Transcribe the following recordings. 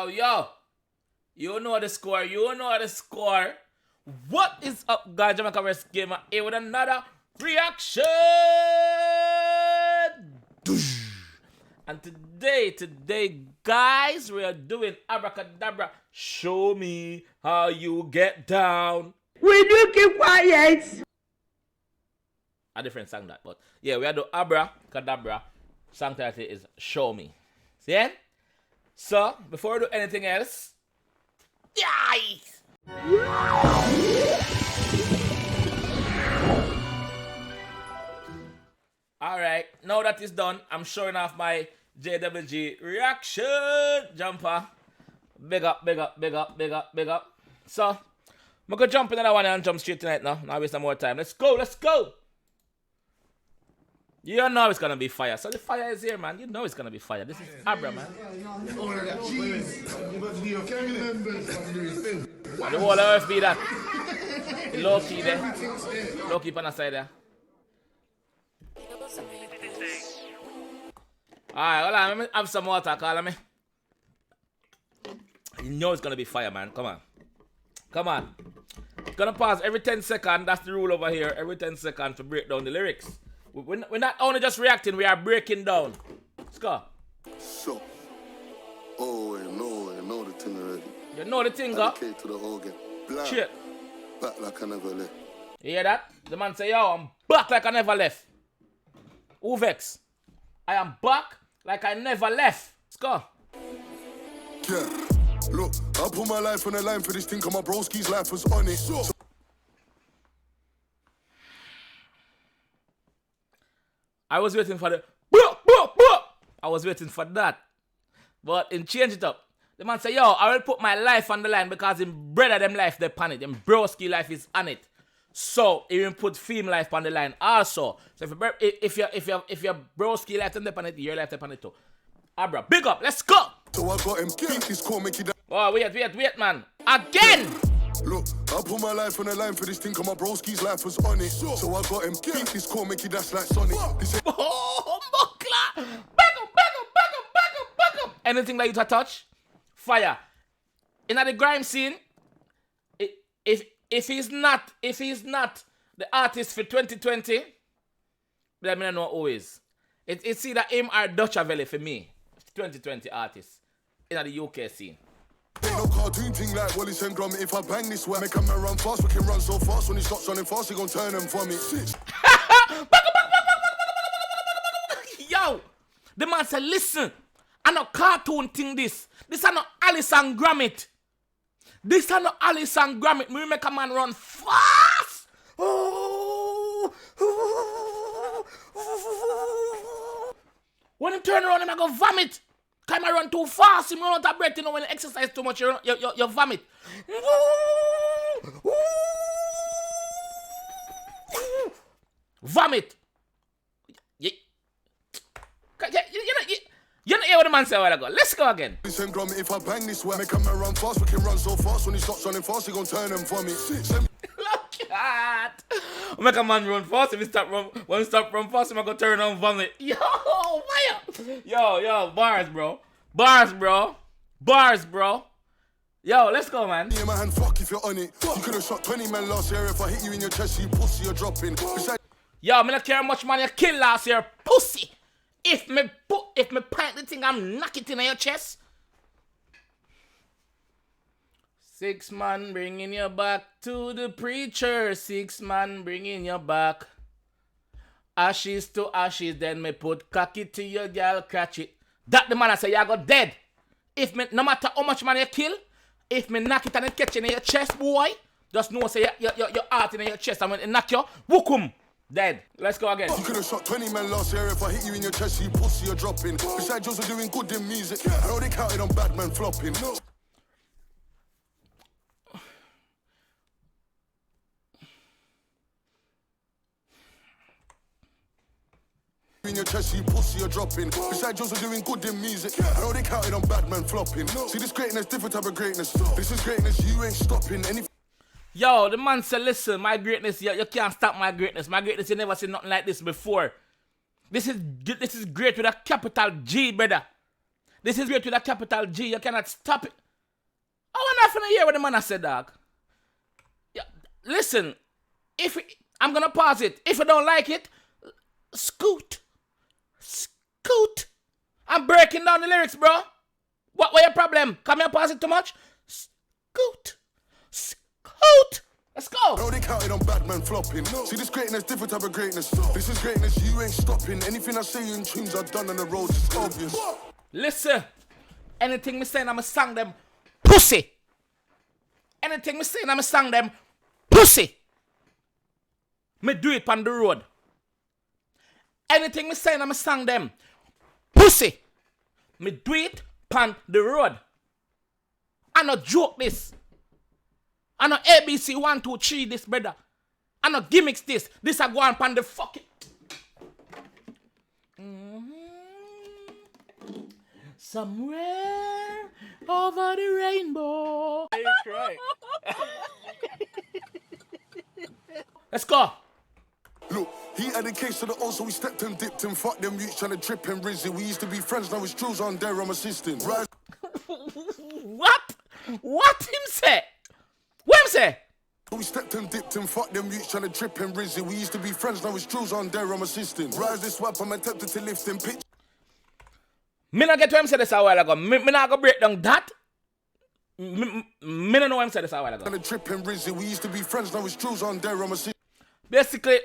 yo. You know the score. You know the score. What is up, guys? 𝐷𝐄𝐀𝐊𝐃𝐎𝐖𝐍 here with another reaction. And today, guys, we are doing Abra Cadabra. Show me how you get down. Will you keep quiet? A different song that, but yeah, we are doing Abra Cadabra. Song title is Show Me. See? So, before we do anything else, yikes! Alright, now that is done, I'm showing off my JWG reaction jumper. Big up. So, I'm gonna jump in another one and jump straight tonight now. Not waste no more time. Let's go! You know it's gonna be fire. So the fire is here, man. You know it's gonna be fire. This is Abra, man. The whole earth be that. The low key there. Low key on the side there. Alright, hold on. Let me have some water, call me. You know it's gonna be fire, man. Come on. Gonna pause every 10 seconds. That's the rule over here. Every 10 seconds to break down the lyrics. We're not only just reacting, we are breaking down. Let's go. So, you know the thing already. You know the thing, go. To the organ. Black. Shit. Back like I never left. You hear that? The man say, yo, I'm back like I never left. 𝐁𝐊𝐃𝐄𝐓𝐒. I am back like I never left. Let's go. Yeah. Look, I put my life on the line for this thing, 'cause my broski's life was on it. So I was waiting for the I was waiting for that. But in change it up. The man say, yo, I will put my life on the line because him brother them life they on it. Him broski life is on it. So he will put film life on the line also. So if your broski life on it, your life on it too. Abra, big up, let's go! So I got him think this call make it that. Oh, wait, man. Again! Look, I put my life on the line for this thing, 'cause my broski's life was on it. So I got him think this call make it that's like Sonic. Oh, Mokla! Back up! Anything that you touch, fire. In the grime scene, if he's not the artist for 2020, let me know who is. It's either him or 𝐷𝐄𝐊𝐃𝐿𝐿 for me, 2020 artist in the UK scene. Ain't no cartoon thing like Wallace and Gromit. If I bang this way, make a man run fast. We can run so fast. When he stops running fast, he gon' turn them for me. Yo, the man said, listen, I no cartoon thing this. This are not Alice and Gromit. This are not Alice and Gromit. We make a man run fast. When he turn around, I go vomit. Can I run too fast? You run out of breath, you know, when you exercise too much, you vomit. Vomit. You know hear what the man said a while ago. Let's go again. If I bang this way, make a man run fast. We can run so fast. When he stops running fast, he gon' turn them for me. Look at. Make a man run fast. If he stop run fast, he gonna turn on vomit. Yo, fire. Yo, bars, bro. Yo, let's go, man. Yeah, my hand, fuck if you're on it. You could've shot 20 men last year. If I hit you in your chest, you pussy, you're dropping. Yo, me not care how much man you kill last year, pussy. If me pint the thing, I'm knock it in your chest. 6 man bringing you back to the preacher. 6 man bringing you back. Ashes to ashes, then me put cocky to your girl, catch it. That the man I say you got dead. If me, no matter how much man you kill, if me knock it and it catch in your chest, boy, just know say your heart in your chest, and when it knock you, wookum. Dead. Let's go again. You could have shot 20 men last year. If I hit you in your chest, you pussy, you're dropping. Besides, you're doing good in music. I know they counted on bad men flopping. No. In your chest, you pussy, you're dropping. Besides, you're doing good in music. I know they counted on bad men flopping. See, this greatness, different type of greatness. This is greatness, you ain't stopping. Yo, the man said, listen, my greatness, you can't stop my greatness. My greatness, you never seen nothing like this before. This is great with a capital G, brother. This is great with a capital G. You cannot stop it. I want nothing to hear what the man has said, dog. Yeah, listen, I'm gonna pause it. If you don't like it, scoot. I'm breaking down the lyrics, bro. What your problem? Come here, pause it too much? Scoot. Let's go. No, they counted on bad man flopping. See, this greatness, different type of greatness. This is greatness, you ain't stopping. Anything I say in tunes are done on the road, it's obvious. Listen, anything me saying, I'ma sang them pussy. Anything me saying, I'ma sang them pussy. Me do it on the road. Anything me saying, I'ma sang them pussy. Me do it on the road. I no joke this. I no ABC 1, 2, 3 this, brother. I no gimmicks this. This I go on pan the fucking. Somewhere over the rainbow. Right. Let's go. Look, he had a case of the O, so we stepped and dipped and fucked them youths trying to trip and rizzy. We used to be friends, now it's Drews on there, I'm assisting. Right. What? What him say? What him say? We stepped and dipped and fucked them youths trying to trip and rizzy. We used to be friends, now it's Drews on there, I'm assisting. Rise this swap, I'm attempted to lift and pitch. Me not get what him said this a while ago. Me not go break down that. Me not know what him said this a while ago. Trying to trip and rizzy. We used to be friends, now it's Drews on there, I'm assisting. Basically,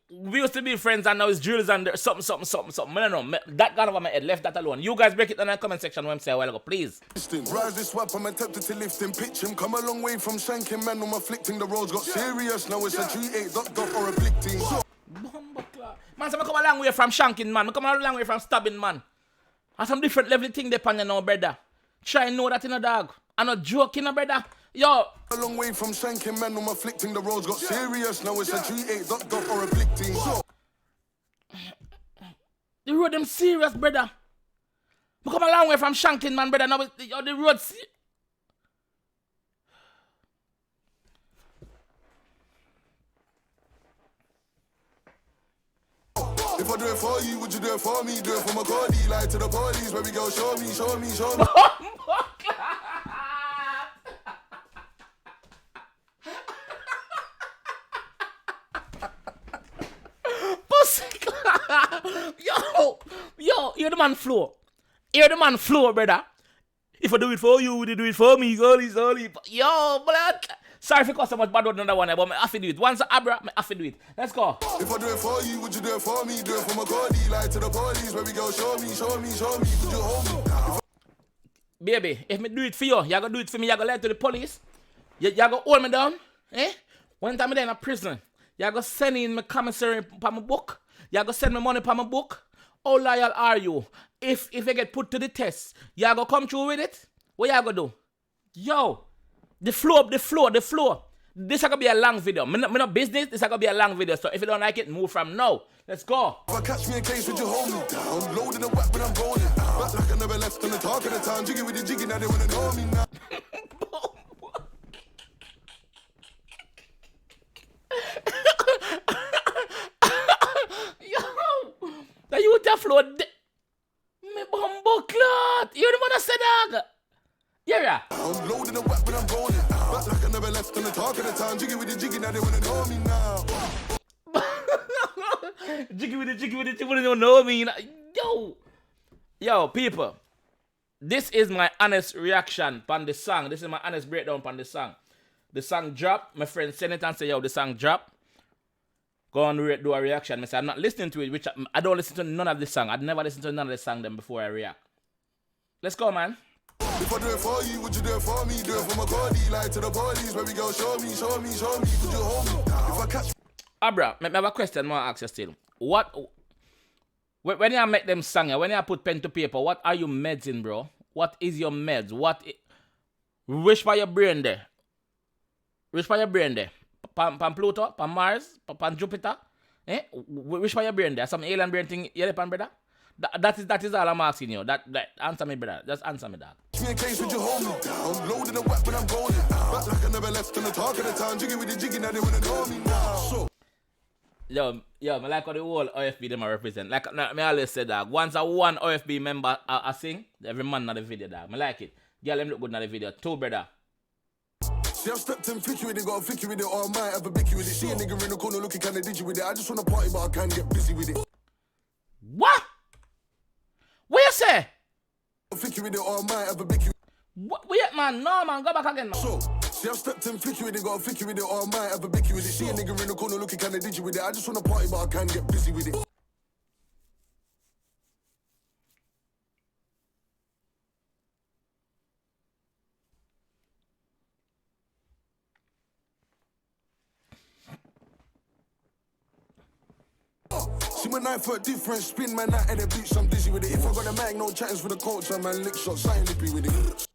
we used to be friends and now it's Jules and there, something. I don't know. That got over my head. Left that alone. You guys break it down in the comment section when I say a while ago, please. Rise this swap, I'm attempted to lift and pitch him. Come a long way from shanking man, I'm afflicting. The roads got serious. Now it's a 𝐁𝐃𝐀𝐄𝐂𝐓𝐒 or afflicting. Man, so I come a long way from shanking, man. I come a long way from stabbing, man. And some different level thing depend on you now, brother. Try and know that in a dog. I'm not joking, brother. Yo. A long way from shanking man, I'm afflicting. The roads got serious. Now it's a 𝐁𝐃𝐀𝐄𝐓𝐒 or afflicting. The road them serious, brother. I come a long way from shanking, man, brother. Now the road serious. If I do it for you, would you do it for me? Do it for my 𝐁𝐑𝐄𝐀𝐿, lie to the police, where we go, show me. Yo, you're the man flow. You're the man flow, brother. If I do it for you, would you do it for me? Sorry. Yo, blood. Sorry for so much bad word another one, but I have to do it. Once Abra, I have to do it. Let's go. If I do it for you, would you do it for me? Do it for my 𝐁𝐑𝐿, lie to the police, where we go, show me. Would you hold me? Baby, if me do it for you, you gonna do it for me, you gonna lie to the police. You gonna hold me down, eh? One time I'm in a prison, you gonna send in my commissary for my book. You gonna send me money for my book. How loyal are you? If you get put to the test, you gonna come through with it? What you gonna do? Yo, the flow. This is gonna be a long video. Me no business, this is gonna be a long video. So if you don't like it, move from now. Let's go. If I catch me a case, would you hold me down? Loading the whack when I'm rolling. Back like I never left on the talk of the town. Jiggy with the jiggy, now they wanna know me now. Yo, that you would have flowed. Me bumbo clot. You the man that said that. Yeah. I'm loading the whack when I'm rolling. Back like I never left on the talk of the town. Jiggy with the jiggy, now they wanna know me now. Jiggy with it, you wouldn't know me. Yo, people. This is my honest reaction on the song. This is my honest breakdown on the song. The song drop. My friend sent it and say, yo, the song drop. Go on do a reaction. I say, I'm not listening to it, which I don't listen to none of this song. I'd never listen to none of the song them before I react. Let's go, man. If I do it for you, would you do it for me? Do it for my 𝐁𝐑𝐿, lie to the police, where we go, show me. Would you hold me? If I catch Abra, I have a question I ask you still. When you make them song, when you put pen to paper, what are you meds in, bro? What is your meds? Wish for your brain there. Pan Pluto, pan Mars, pan Jupiter. Wish for your brain there. Some alien brain thing, you pan, brother? That is all I'm asking you. That answer me, brother. Just answer me that. me a case, would you hold me down? Loading the whack when I'm rolling. Back like I never left on the talk of the town. Jiggy with the jiggy, now they wanna know me now. So Yo, me like how the whole OFB them a represent. Like me always say that once a one OFB member I sing, every man in the video dog. Me like it. Girl, them look good in the video. Two brother. See, I've stepped in flicky with it, got a flicky with it, or I might have a bicky with it. See a nigga in the corner looking kinda digi with it. I just wanna party, but I can't get busy with it. What? What you say? Flicky with it, or I might have a bicky with it. What? Wait, man. No, man. Go back again, man. So, see, I've stepped in flicky with it, got a flicky with it, or I might have a bicky with it. See a nigga in the corner looking kinda digi with it. I just wanna party, but I can't get busy with it. See my 9 foot different spin, man, out at the beach, I'm dizzy with it. If I got a mag, no chattings for the culture, man, lick shot, sign lippy with it.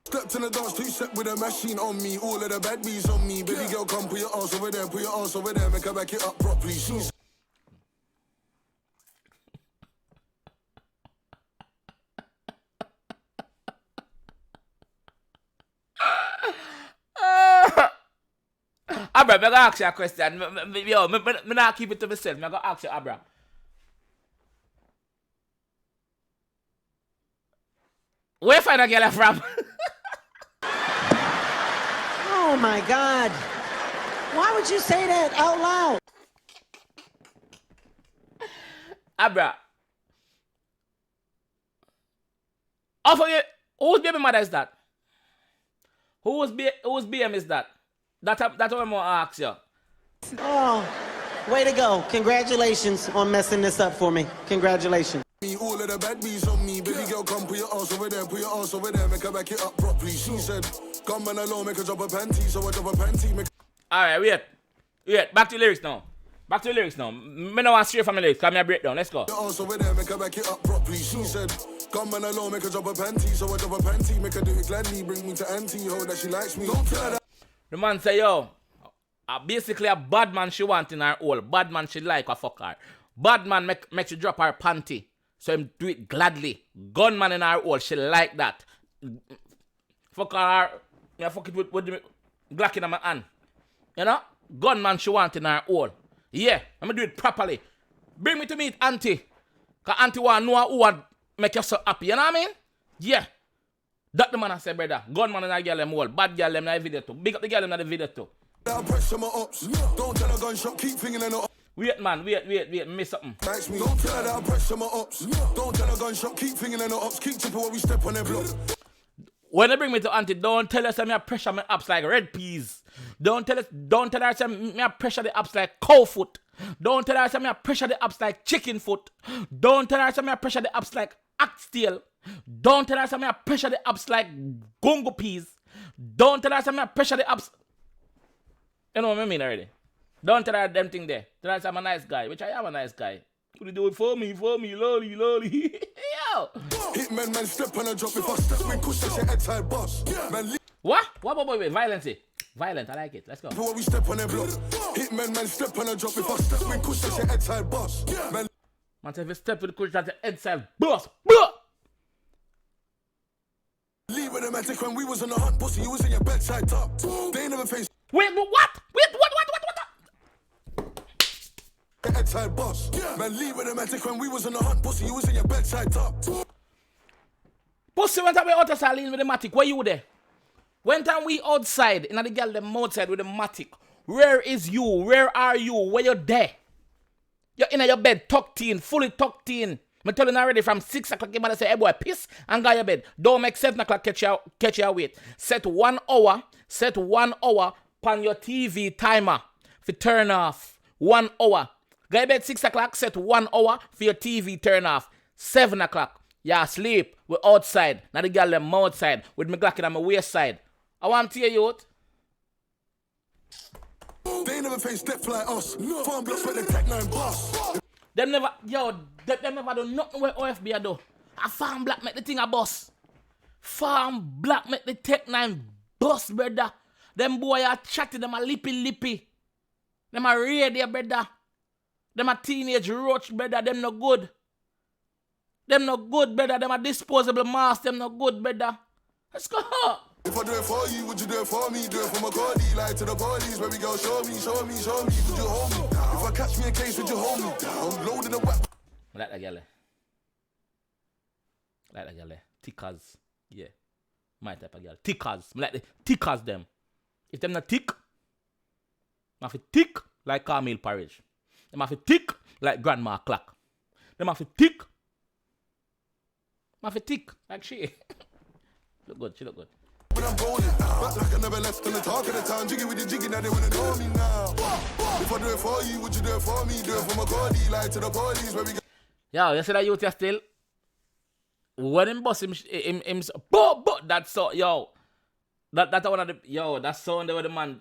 Stepped in the dance, 2 step with a machine on me, all of the bad bees on me. Baby girl, come put your ass over there, make her back it up properly. She's Abra, I'm gonna ask you a question. Yo, me not keep it to myself. I'm gonna ask you, Abra. Where you find a girl from? Oh my God. Why would you say that out loud? Abra. Oh, for you, whose baby mother is that? Whose BM is that? That's what I'm gonna ask you. Oh, way to go. Congratulations on messing this up for me. Congratulations. all of the bad bees on me. Baby girl, come put your ass over there, make her back it up properly. She said, come on alone, make her drop a panty, so I drop a panty, make. Alright, wait, back to the lyrics now. Me no want straight from the lyrics, come here breakdown, let's go. Your ass over there, make her back it up properly. She said, come on alone, make her drop a panty, so I drop a panty, make her do it gladly, bring me to auntie, hope that she likes me. Don't tell her that. The man say, yo, basically a bad man she want in her hole. Bad man she like a fuck her. Bad man make she drop her panty. So him do it gladly. Gunman in her hole, she like that. Fuck her, me fuck it with the Glock in my hand. You know? Gunman she want in her hole. Yeah, I'm gonna do it properly. Bring me to meet auntie. Cause auntie want know who want make you so happy. You know what I mean? Yeah. That the man I say, brother. Gunman in a girl them hole. Bad girl them in the video too. Big up the girl in the video too. Don't pressure my ups. Don't tell a gunshot, keep thinking in the. Wait, man, wait, miss something. Likes me. Don't tell her that I pressure my ups. Don't tell a gunshot, keep thinking in the ups. Keep tipping when we step on their block. When they bring me to auntie, don't tell us that me pressure my ups like red peas. Don't tell her that me pressure the ups like cow foot. Don't tell her that me pressure the ups like chicken foot. Don't tell her that me pressure the ups like oxtail. Don't tell her that me pressure the ups like gongo peas. Don't tell her that me pressure the ups. You know what I mean already? Don't tell her them thing there. Tell her I'm a nice guy, which I am a nice guy. Could you do it for me, lolly. Yo. Hitman, man, step on a drop. If I step, we push that shit head boss. Man, What? Wait, violence. Violent, I like it. Let's go. before we step on their block. Hitman, man, step on a drop. If I step, we push that shit boss. Man, say if you step with the cushion at the head side, boss. leave with the matic when we was on the hunt, pussy, you was in your bedside top. They never faced Wait, what? headside boss. Man, leave with the matic when we was on the hunt, pussy, you was in your bedside top. Pussy went away outside with the matic. Where you there? When time we outside, in the girl them outside with the matic. Where is you? Where are you? Where you there? You're in your bed, tucked in, fully tucked in. I'm telling you already from 6 o'clock, you better say, hey boy, piss and go your bed. Don't make 7 o'clock catch your weight. Set 1 hour on your TV timer for turn off. 1 hour. Go to bed 6 o'clock, set 1 hour for your TV turn off. 7 o'clock, you asleep. We're outside. Now the girl them outside with me Glock on my waist side. I want to hear you out. They never faced death like us. Farm blocks with the Tech 9 boss. Them never do nothing where OFB do. A farm black make the thing a boss. Farm black make the Tech 9 boss, brother. Them boy are chatty, them a lippy. Them a radio, brother. Them a teenage roach, brother. Them no good. Them no good, brother. Them a disposable mask. Them no good, brother. Let's go. If I do it for you, would you do it for me? Do it for my Cody, like to the police. Baby girl, show me, show me, show me. Would you hold me down? If I catch me a case, would you hold me down? Loading the weapon. I like that girl. Like that girl. Tickers. Yeah. My type of girl. Tickers. I like the tickers them. If them not tick, I have to tick like Carmel Parish. Them have to tick like Grandma Clock. Them have to tick. I have to tick like she. Look good. She look good. When I'm rolling, back like I never left on the talk of the town. Jiggy with the jiggy, now they wanna know me now. If I do it for you, would you do it for me? Do it for my Cody, like to the police. Baby girl. Yo, you see that youth here still? When him bust him that's so, yo. That's one of the, yo, that sound where the man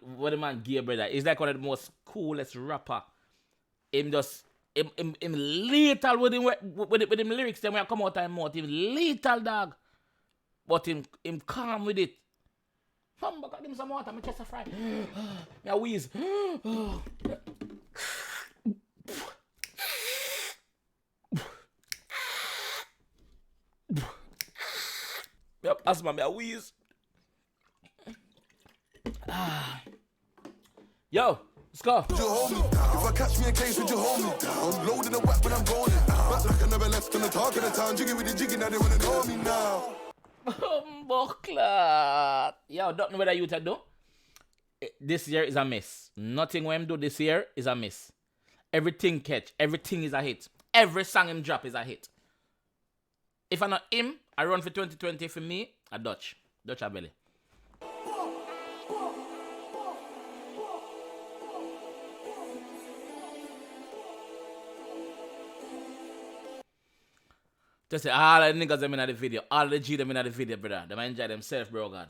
gave, brother. He's like one of the most coolest rapper. Him just, him lethal with him lyrics, then when I come out of him mouth, him lethal, dog. But him calm with it. Come back at him some water, my chest a fry. Me a wheeze. Yep, asthma, me a wheeze. Yo, let's go. Would you hold me down? If I catch me a case, would you hold me down? Loading the weapon, I'm rolling. Back like I never left on the talk of the town. Jiggy with the jiggy, now they wanna know me now. Buckler. Yo, don't know what you to do. This year is a miss. Nothing when him do this year is a miss. Everything catch. Everything is a hit. Every song him drop is a hit. If I not him, I run for 2020 for me, a Dutch. Dutch a belly. Just say all the niggas them in the video, all the G them in the video, brother. They might enjoy themselves, bro, God.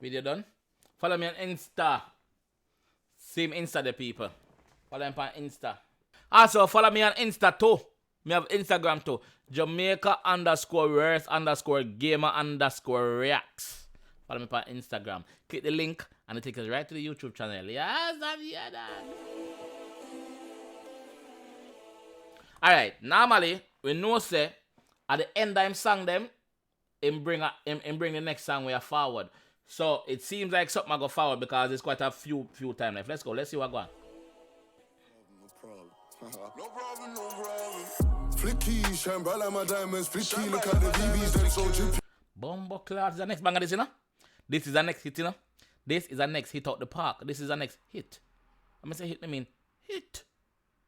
Video done? Follow me on Insta. Same Insta, the people. Follow me on Insta. Also, follow me on Insta too. Me have Instagram too. Jamaica_verse_gamer_reacts. Follow me on Instagram. Click the link and it takes us right to the YouTube channel. Yes, I'm here, dog. Alright, normally, we know say, at the end of him song them, him bring the next song we are forward. So, it seems like something I go forward because it's quite a few times left. Let's go, let's see what going on. No problem, no problem. Flicky, shine bright like my diamonds. Flicky, look at the BBs, them so drippy. Bombo Class is the next banger, this, you know? This is the next hit, you know? This is the next hit out the park. This is the next hit. I'm gonna say hit, I mean hit.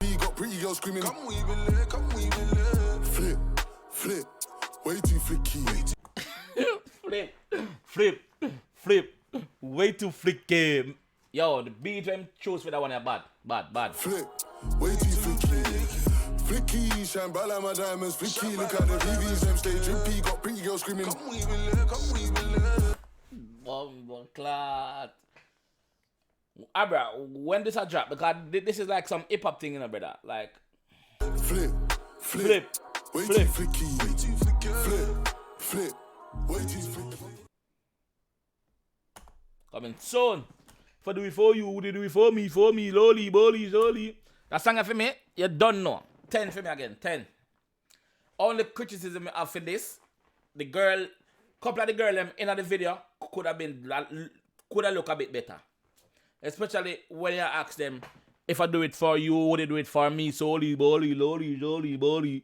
We got pretty girls screaming, come weave it, come weave it. Flip, flip, way too flicky. flip, way too flicky. Yo, the beat when chose for that one, bad. Flip, way too flicky. Flicky, shine bright like my diamonds. Flicky, look at the BBs, them stay drippy. Got pretty girls screaming, come weave it, come weave it. Bombo Class. Abra, when this a drop? Because this is like some hip hop thing, you know, brother. Like flip, flip, way too flicky. Flip, way too flicky. Coming soon. For do it for you, they do it for me, loli. That song for me, you don't know. 10 for me again, 10. Only criticism I have for this, the girl, couple of the girl in the video could have looked a bit better. Especially when you ask them, if I do it for you, would they do it for me? Soli, loli.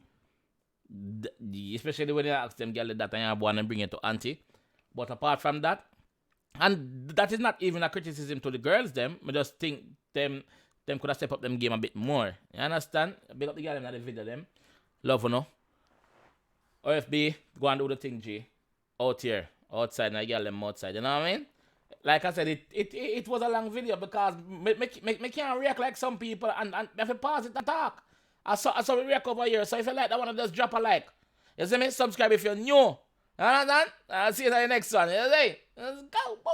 Especially when you ask them, girl, that I want to bring it to auntie. But apart from that, and that is not even a criticism to the girls, them. I just think them could have stepped up them game a bit more. You understand? Big up the girl in the video, them. Love, you know. OFB, go and do the thing, G. Out here, outside, and I get them outside. You know what I mean? Like I said, it was a long video because me can't react like some people and I have to pause it and talk. I saw we react over here. So if you like that one, just drop a like. You see me? Subscribe if you're new. You understand? I'll see you in the next one. You see? Let's go. Boom.